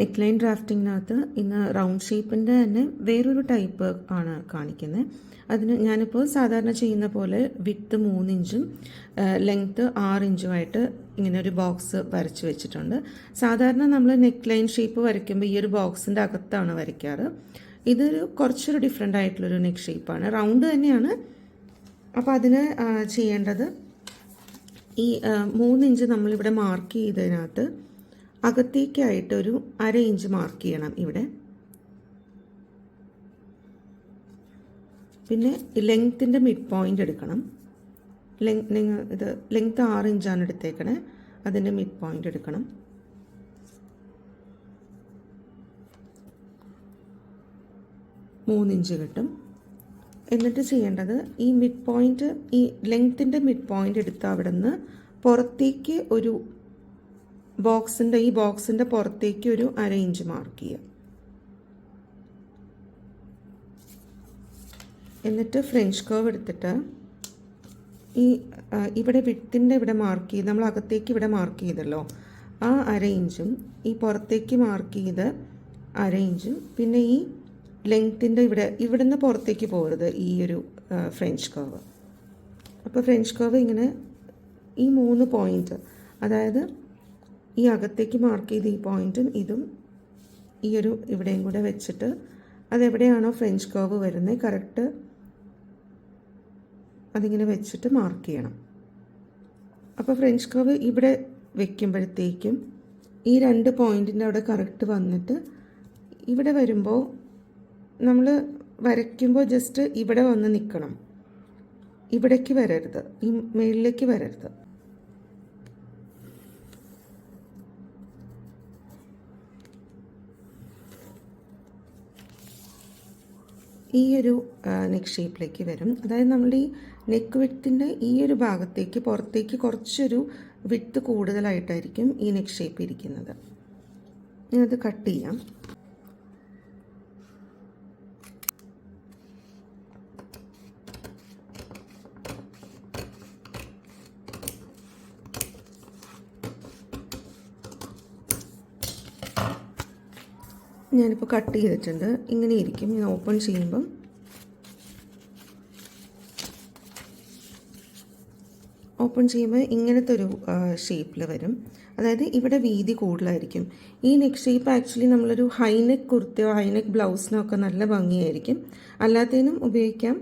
Neck line ഡ്രാഫ്റ്റിങ്ങിനകത്ത് ഇന്ന് round ഷേപ്പിൻ്റെ തന്നെ വേറൊരു ടൈപ്പ് ആണ് കാണിക്കുന്നത്. അതിന് ഞാനിപ്പോൾ സാധാരണ ചെയ്യുന്ന പോലെ വിഡ്ത്ത് 3 ഇഞ്ചും ലെങ്ത്ത് 6 ഇഞ്ചുമായിട്ട് ഇങ്ങനെ ഒരു ബോക്സ് വരച്ച് വെച്ചിട്ടുണ്ട്. സാധാരണ നമ്മൾ നെക്ക് ലൈൻ ഷേപ്പ് വരയ്ക്കുമ്പോൾ ഈ ഒരു ബോക്സിൻ്റെ അകത്താണ് വരയ്ക്കാറ്. ഇതൊരു കുറച്ചൊരു ഡിഫറെൻ്റ് ആയിട്ടുള്ളൊരു നെക്ക് ഷേപ്പാണ്, റൗണ്ട് തന്നെയാണ്. അപ്പോൾ അതിന് ചെയ്യേണ്ടത് ഈ 3 ഇഞ്ച് നമ്മളിവിടെ മാർക്ക് ചെയ്തതിനകത്ത് അകത്തേക്കായിട്ട് ഒരു 1/2 ഇഞ്ച് മാർക്ക് ചെയ്യണം ഇവിടെ. പിന്നെ ലെങ്ത്തിൻ്റെ മിഡ് പോയിൻ്റ് എടുക്കണം. ഇത് ലെങ്ത്ത് 6 ഇഞ്ചാണ് എടുത്തേക്കണേ, അതിൻ്റെ മിഡ് പോയിൻ്റ് എടുക്കണം. മൂന്ന് ഇഞ്ച് കിട്ടും. എന്നിട്ട് ചെയ്യേണ്ടത് ഈ മിഡ് പോയിൻ്റ്, ഈ ലെങ്ത്തിൻ്റെ മിഡ് പോയിൻ്റ് എടുത്ത് അവിടെ നിന്ന് പുറത്തേക്ക് ഒരു ഈ ബോക്സിൻ്റെ പുറത്തേക്ക് ഒരു 1/2 ഇഞ്ച് മാർക്ക് ചെയ്യുക. എന്നിട്ട് ഫ്രഞ്ച് കർവ് എടുത്തിട്ട് ഈ ഇവിടെ വിഡ്ത്തിൻ്റെ ഇവിടെ മാർക്ക് ചെയ്ത് നമ്മൾ അകത്തേക്ക് ഇവിടെ മാർക്ക് ചെയ്തല്ലോ, ആ 1/2 ഇഞ്ചും ഈ പുറത്തേക്ക് മാർക്ക് ചെയ്ത് 1/2 ഇഞ്ചും പിന്നെ ഈ ലെങ്ത്തിൻ്റെ ഇവിടെ നിന്ന് പുറത്തേക്ക് പോകരുത് ഈ ഒരു ഫ്രഞ്ച് കർവ്. അപ്പോൾ ഫ്രഞ്ച് കർവ് ഇങ്ങനെ ഈ 3 പോയിൻ്റ്, അതായത് ഈ അകത്തേക്ക് മാർക്ക് ചെയ്ത് ഈ പോയിൻറ്റും ഇതും ഈ ഒരു ഇവിടെയും കൂടെ വെച്ചിട്ട് അതെവിടെയാണോ ഫ്രഞ്ച് കർവ് വരുന്നത് കറക്റ്റ് അതിങ്ങനെ വെച്ചിട്ട് മാർക്ക് ചെയ്യണം. അപ്പോൾ ഫ്രഞ്ച് കർവ് ഇവിടെ വെക്കുമ്പോഴത്തേക്കും ഈ 2 പോയിൻറ്റിൻ്റെ അവിടെ കറക്റ്റ് വന്നിട്ട് ഇവിടെ വരുമ്പോൾ നമ്മൾ വരയ്ക്കുമ്പോൾ ജസ്റ്റ് ഇവിടെ വന്ന് നിൽക്കണം, ഇവിടേക്ക് വരരുത്, ഈ മേളിലേക്ക് വരരുത്. ഈ ഒരു നെക്ക് ഷേപ്പിലേക്ക് വരും. അതായത് നമ്മുടെ ഈ നെക്ക് വിഡ്ത്തിൻ്റെ ഈ ഒരു ഭാഗത്തേക്ക് പുറത്തേക്ക് കുറച്ചൊരു വിഡ്ത്ത് കൂടുതലായിട്ടായിരിക്കും ഈ നെക്ക് ഷേപ്പ് ഇരിക്കുന്നത്. ഞാനത് കട്ട് ചെയ്യാം. ഞാനിപ്പോൾ കട്ട് ചെയ്തിട്ടുണ്ട്. ഇങ്ങനെ ഇരിക്കും. ഞാൻ ഓപ്പൺ ചെയ്യുമ്പം ഇങ്ങനത്തെ ഒരു ഷേപ്പിൽ വരും. അതായത് ഇവിടെ വീതി കൂടുതലായിരിക്കും. ഈ നെക്ക് ഷേപ്പ് ആക്ച്വലി നമ്മളൊരു ഹൈനെക്ക് കുർത്തയോ ഹൈനെക്ക് ബ്ലൗസിനോ ഒക്കെ നല്ല ഭംഗിയായിരിക്കും. അല്ലാത്തതിനും ഉപയോഗിക്കാം.